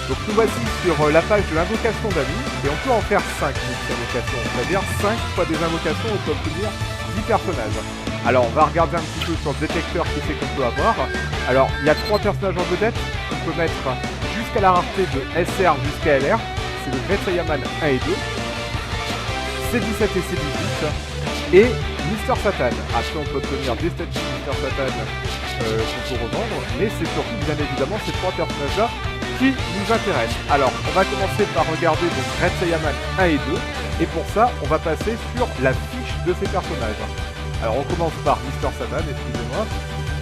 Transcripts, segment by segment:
Donc nous voici sur la page de l'invocation d'amis, et on peut en faire 5 invocations, c'est-à-dire 5 fois des invocations, on peut obtenir 10 personnages. Alors on va regarder un petit peu sur le détecteur qui fait qu'on peut avoir. Alors il y a 3 personnages en vedette, on peut mettre jusqu'à la rareté de SR jusqu'à LR, c'est le Great Saiyaman 1 et 2, C17 et C18, et Mister Satan. Après on peut obtenir des statues de Mister Satan qu'on peut revendre, mais c'est surtout bien évidemment ces 3 personnages-là qui nous intéressent. Alors on va commencer par regarder donc Great Saiyaman 1 et 2, et pour ça on va passer sur la fiche de ces personnages. Alors on commence par Mister Satan, excusez-moi.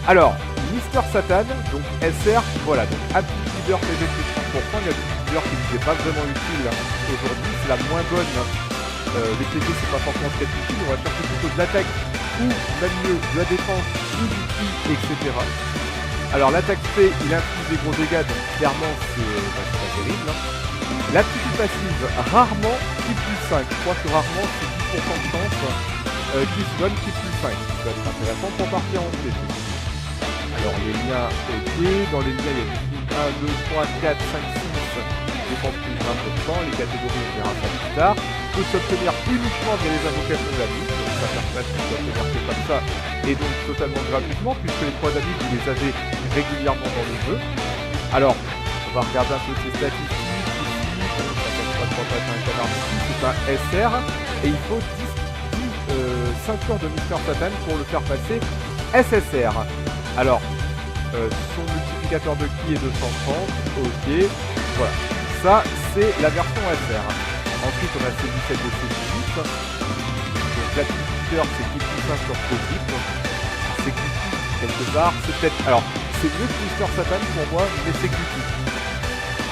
Alors, Mister Satan, donc SR, voilà, donc Aptitude Leader PV plus 30%, une Aptitude Leader qui nous est pas vraiment utile aujourd'hui, c'est la moins bonne. Les PV c'est pas forcément très utile, on va chercher plutôt de l'attaque, ou même mieux, de la défense, ou du ki, etc. Alors l'attaque P, il inflige des gros dégâts, donc clairement c'est pas terrible. L'aptitude passive, rarement ki plus 5, je crois que rarement c'est 10% de chance qui se donne ki plus 5, ça peut être intéressant pour partir en PV. Alors les liens, ok, dans les liens il y a du 1, 2, 3, 4, 5, 6, défense plus 20%, les catégories on verra ça plus tard. Peut s'obtenir uniquement via les invocations d'amis, donc ça permet de s'obtenir que comme ça, et donc totalement gratuitement, puisque les 3 amis vous les avez régulièrement dans le jeu. Alors, on va regarder un peu ses statistiques, ici, c'est un SR, et il faut 10 ceintures de Mister Satan pour le faire passer SSR. Alors, son multiplicateur de ki est de 130, ok, voilà. Ça, c'est la version SR. Ensuite, on a C17 et C18. Donc, l'aptitude leader, c'est ki plus 1 sur C8. C'est Gluty, quelque part. C'est peut-être... Alors, c'est mieux que Mister Satan pour moi, mais c'est Gluty.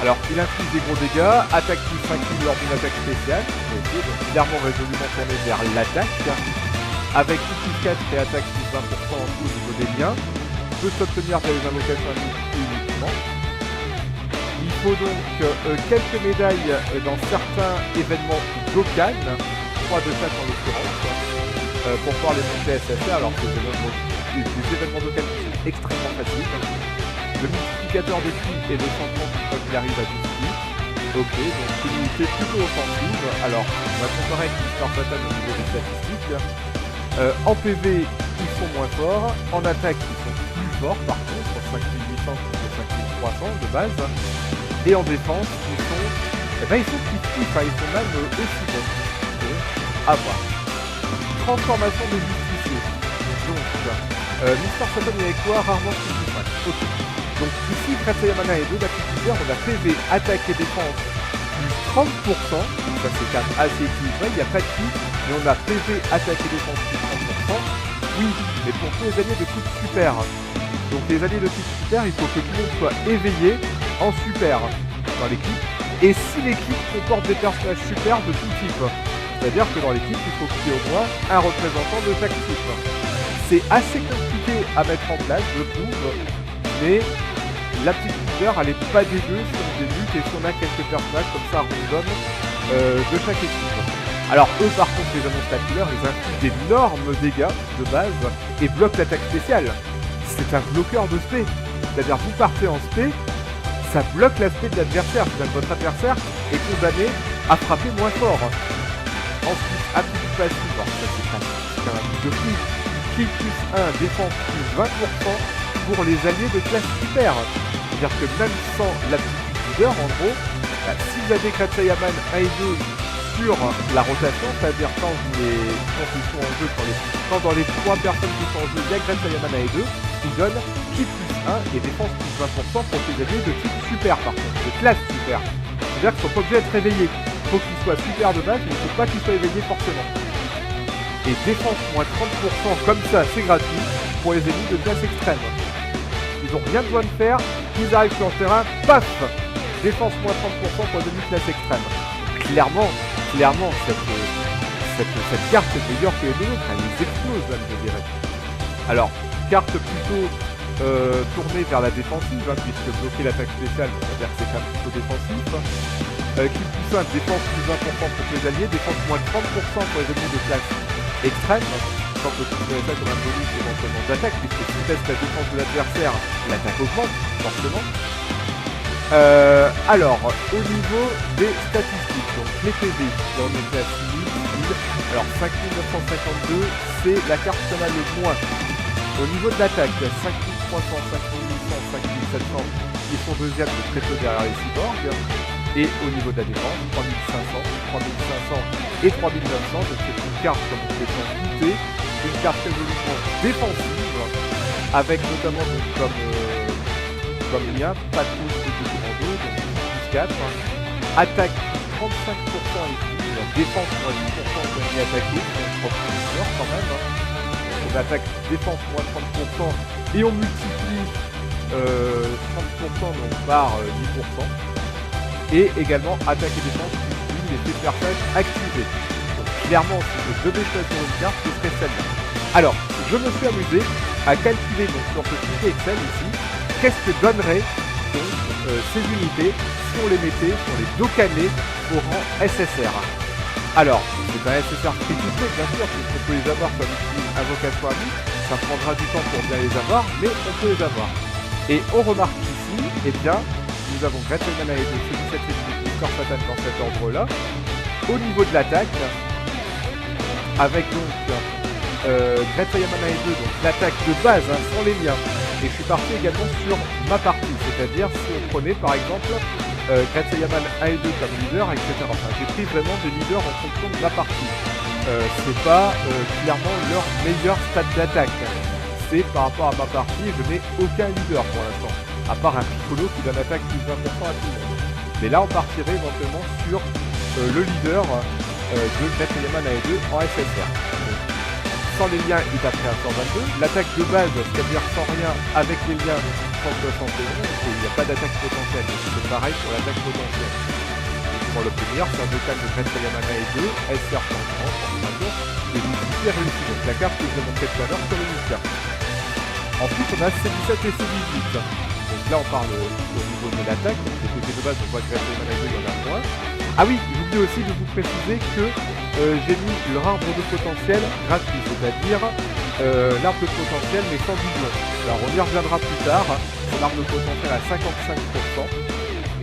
Alors, il inflige des gros dégâts, attaque plus 5 lors d'une attaque spéciale. Ok, donc clairement résolument tourné vers l'attaque. Avec ki plus 4 et attaque plus 20% en tout au niveau des liens. Peut s'obtenir via les invocations uniquement. Il faut donc quelques médailles dans certains événements Dokkan, 3 de chaque en l'occurrence, pour pouvoir les monter SSR. Alors que des événements Dokkan qui sont extrêmement faciles. Le multiplicateur de ki est de 130 une fois qu'il arrive à 12 ki. Ok, donc c'est une unité plutôt offensive. Alors on va comparer avec Mister Satan au niveau des statistiques. En PV ils sont moins forts, en attaque ils sont plus forts par contre, 5800 contre 5300 de base. Et en défense, ils sont petits, enfin ils sont même aussi bons. À voir. Transformation des justiciers. Donc, Mister Satan et quoi rarement plus de 5. Ok. Donc ici, Great Saiyaman 1 et 2, l'aptitude leader, on a PV, attaque et défense plus 30%. Donc ça c'est quand même assez équilibré, il n'y a pas de ki, mais on a PV, attaque et défense plus 30%. Oui, mais pour tous les alliés de type super. Donc les alliés de type super, il faut que tout le monde soit éveillé en super dans l'équipe, et si l'équipe comporte des personnages super de tout type, c'est-à-dire que dans l'équipe il faut qu'il y ait au moins un représentant de chaque type. C'est assez compliqué à mettre en place, je trouve, mais l'aptitude leader elle est pas dégueu si on débute et si on a quelques personnages comme ça random de chaque équipe. Alors eux par contre les annonces spectaculaires, ils infligent d'énormes dégâts de base et bloquent l'attaque spéciale. C'est un bloqueur de spé, c'est-à-dire vous partez en spé, ça bloque l'aspect de l'adversaire, c'est-à-dire que votre adversaire est condamné à frapper moins fort. Ensuite, aptitude passive, alors ça c'est quand même un truc de fou. Ki plus 1, défense plus 20% pour les alliés de classe super. C'est-à-dire que même sans l'aptitude leader, en gros, si vous avez Great Saiyaman 1 et 2 sur la rotation, c'est-à-dire quand ils sont en jeu, quand dans les 3 personnes qui sont en jeu, il y a Great Saiyaman 1 et 2, ils donnent ki plus 1 et défense plus 20% pour ces alliés de type super par contre, de classe super. C'est-à-dire qu'ils ne sont pas obligés d'être réveillés. Il faut qu'ils soient super de base, mais il ne faut pas qu'ils soient éveillés forcément. Et défense moins 30% comme ça, c'est gratuit pour les ennemis de classe extrême. Ils n'ont rien besoin de faire, ils arrivent sur le terrain, paf, défense moins 30% pour les ennemis de classe extrême. Clairement, cette carte est meilleure que les deux autres, elle les explose même, je dirais. Alors, carte plutôt tournée vers la défensive, hein, puisque bloquer l'attaque spéciale, c'est-à-dire que c'est quand même plutôt défensif. Qui plus 1, défense plus 20% pour les alliés, défense moins 30% pour les ennemis de classe extrême. On peut considérer ça comme un bonus éventuellement d'attaque, puisque si tu testes la défense de l'adversaire, l'attaque augmente, forcément. Alors, au niveau des statistiques, donc les PV, là on était à 6000. Alors 5952, c'est la carte qui en a le moins. Au niveau de l'attaque, 5300, 5800, 5700, ils sont deuxièmes de très peu derrière les cyborgs. Et au niveau de la défense, 3500, 3500 et 3900, donc c'est une carte, comme vous pouvez s'en douter, une carte résolument défensive, avec notamment donc, comme lien, pas de touche de commando, donc plus 4, attaque 35% ici, la défense moins 10% quand on est attaqué, c'est propre quand même. On attaque défense moins 30% et on multiplie 30% donc par 10%. Et également attaque et défense plus 1000 l'effet de personnage activé. Donc clairement, si je devais choisir une carte, ce serait celle-là. Alors, je me suis amusé à calculer donc sur ce fichier Excel ici, qu'est-ce que donnerait donc ces unités si on les mettait, si on les docanait au rang SSR. Alors, c'est un SSR crédité bien sûr, puisqu'on peut les avoir comme une invocation à nous, ça prendra du temps pour bien les avoir, mais on peut les avoir. Et on remarque ici, eh bien, nous avons Great Sayama et C17 et Mr Satan dans cet ordre-là. Au niveau de l'attaque, avec donc Great Sayama et 2, donc l'attaque de base, hein, sans les liens. Et je suis parti également sur ma partie, c'est-à-dire si on prenait par exemple Great Saiyaman 1 et 2 comme leader, etc. Enfin, j'ai pris vraiment des leaders en fonction de ma partie. C'est pas clairement leur meilleur stade d'attaque. C'est par rapport à ma partie, je n'ai aucun leader pour l'instant. À part un Piccolo qui donne attaque plus 20% à tout le monde. Mais là, on partirait éventuellement sur le leader de Great Saiyaman 1 et 2 en SSR. Donc, sans les liens, il taperait à 122. L'attaque de base, c'est-à-dire sans rien, avec les liens, 171. Et il n'y a pas d'attaque potentielle. C'est pareil pour l'attaque potentielle. Pour l'obtenir, c'est un vocal de Great Saiyaman 1 et 2, SR 130, et l'utilité est réussie. Donc la carte que je vous ai montrée tout à l'heure sur le Nika. Ensuite, on a C17 et C18. Donc là, on parle au niveau de l'attaque. Donc les côtés de base, on voit que Great Saiyaman 1 et 2, il y en a moins. Ah oui, j'oublie aussi de vous préciser que j'ai mis leur arbre de potentiel gratuit, c'est-à-dire l'arbre de potentiel mais sans doublon. Alors on y reviendra plus tard, c'est l'arbre de potentiel à 55%,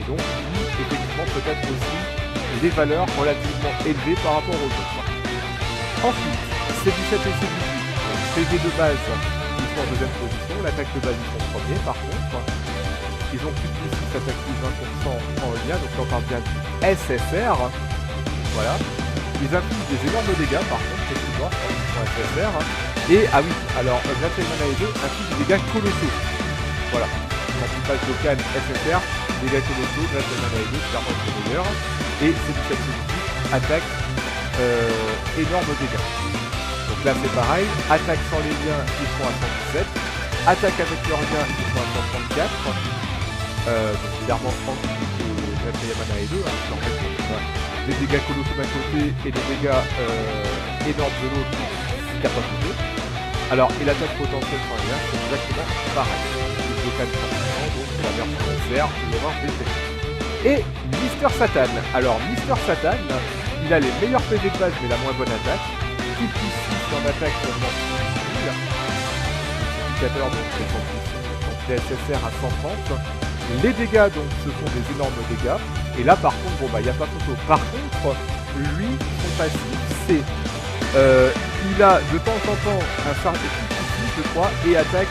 et donc lui, effectivement, peut-être aussi des valeurs relativement élevées par rapport aux autres. Ensuite, C17 et C18, donc PV de base, ils sont en deuxième position, l'attaque de base, ils sont premiers par contre. Ils ont plus de 10, attaque plus 20% en lien, donc là on parle bien du SSR. Voilà. Ils infligent des énormes dégâts par contre, c'est tout mort quand ils sont SSR. Et, ah oui, alors Great Saiyaman 1 et 2 infligent des dégâts colossaux. Voilà. Quand tu passes local SSR, dégâts colossaux, Great Saiyaman 1 et 2, clairement c'est meilleur. Et C17 attaque énormes dégâts. Donc là c'est pareil, attaque sans les liens, ils sont à 117. Attaque avec leurs liens, ils sont à 134. Donc clairement en dessous de Great Saiyaman 1 et 2, hein, en fait on a des dégâts colossaux d'un côté et des dégâts énormes de l'autre, capable de. Alors, et l'attaque potentielle sans lien, c'est exactement pareil. Il faut 4%, donc la version SR, l'horreur d'effet. Et Mr Satan. Alors, Mr Satan, il a les meilleurs PV de base mais la moins bonne attaque. Qui plus 6 en attaque seulement 6000. Multiplicateur donc c'est SSR à 130. Les dégâts, donc, ce sont des énormes dégâts. Et là, par contre, bon, bah, il n'y a pas photo. Par contre, lui, son passif, c'est... il a de temps en temps un phare de ici, je crois, et attaque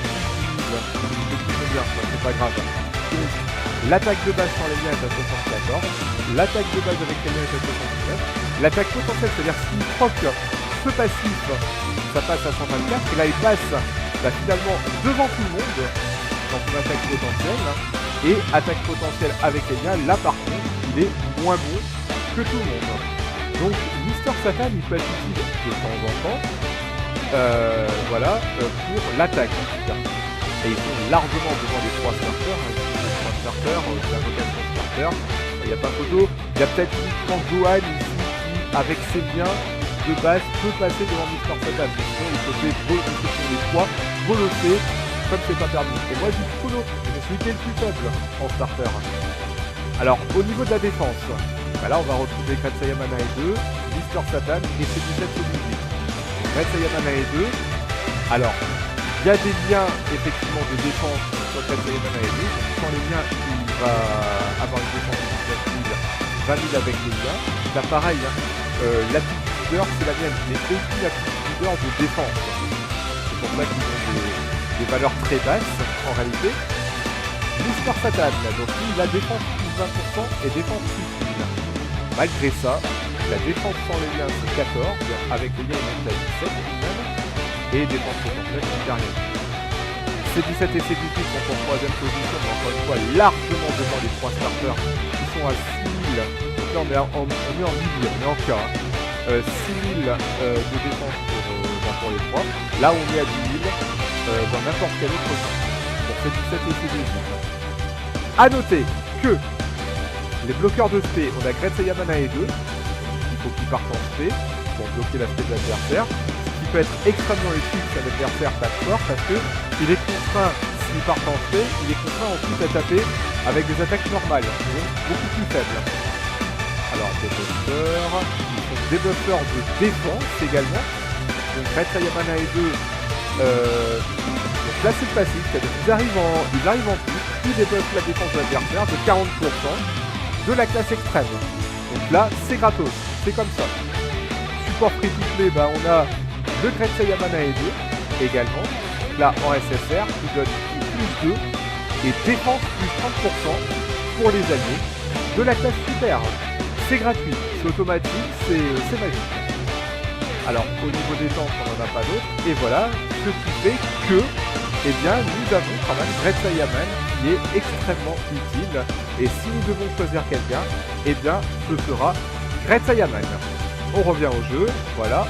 bien, c'est pas grave. Donc, l'attaque de base sans les liens est à 74. L'attaque de base avec les liens est à 79. L'attaque potentielle, c'est-à-dire s'il proc ce passif, ça passe à 124. Et là, il passe bah, finalement devant tout le monde dans son attaque potentielle. Et attaque potentielle avec les liens, là par contre, il est moins bon que tout le monde. Donc Mr Satan, il peut être utile de temps en temps, voilà, pour l'attaque en tout cas. Et ils sont largement devant les 3 starters, hein, les 3 starters, l'invocation starter, il n'y a pas photo. Il y a peut-être uniquement Gohan ici qui, avec ses liens de base, peut passer devant Mr Satan. Mais sinon, il faut les 3 bolosser. Comme c'est pas permis. Et moi, j'ai Piccolo, je suis le plus faible en starter. Alors, au niveau de la défense, bah là, on va retrouver Great Saiyaman 1 et 2, Mr Satan et C17 et 18. Great Saiyaman 1 et 2. Alors, il y a des liens, effectivement, de défense sur Great Saiyaman 1 et 2. Donc, sans les liens, ils va avoir une défense de 19 000, 20 000 avec les liens. Là pareil, hein, l'aptitude leader c'est la mienne, mais aucune aptitude leader de défense. C'est pour ça qu'ils ont des valeurs très basses en réalité. Mister Satan, donc lui il a défense plus 20% et défense plus 1000. Malgré ça, la défense sans les liens c'est 14, avec les liens il monte à 17 tout de même, et défense potentielle c'est rien. C17 et C18 sont en troisième position, mais encore une fois largement devant les 3 starters qui sont à 6000. Donc là on est en milieu, on est en cas. 6000 de défense pour les 3. Là on est à 10 000 dans n'importe quel autre sens. Pour C17 et C18. A noter que les bloqueurs de spé, on a Great Mana et 2. Il faut qu'ils partent en spé pour bloquer la spé de l'adversaire. Ce qui peut être extrêmement utile si un adversaire tape fort parce qu'il est contraint, s'il part en spé, il est contraint ensuite à taper avec des attaques normales, donc beaucoup plus faibles. Alors des buffers, ils sont des buffers de défense également. Donc Great Mana et 2, donc là c'est le passif, c'est-à-dire qu'ils arrivent en plus, ils débuffent la défense de l'adversaire de 40% de la classe extrême. Donc là c'est gratos, c'est comme ça. Support free to play, bah, on a le Great Mana et 2 également. Donc là en SSR qui donne plus 2 et défense plus 30% pour les alliés de la classe super. C'est gratuit, c'est automatique, c'est magique. Alors au niveau des temps on n'en a pas d'autres, et voilà ce qui fait que eh bien, nous avons quand même Great Saiyaman qui est extrêmement utile, et si nous devons choisir quelqu'un, eh bien ce sera Great Saiyaman. On revient au jeu, voilà,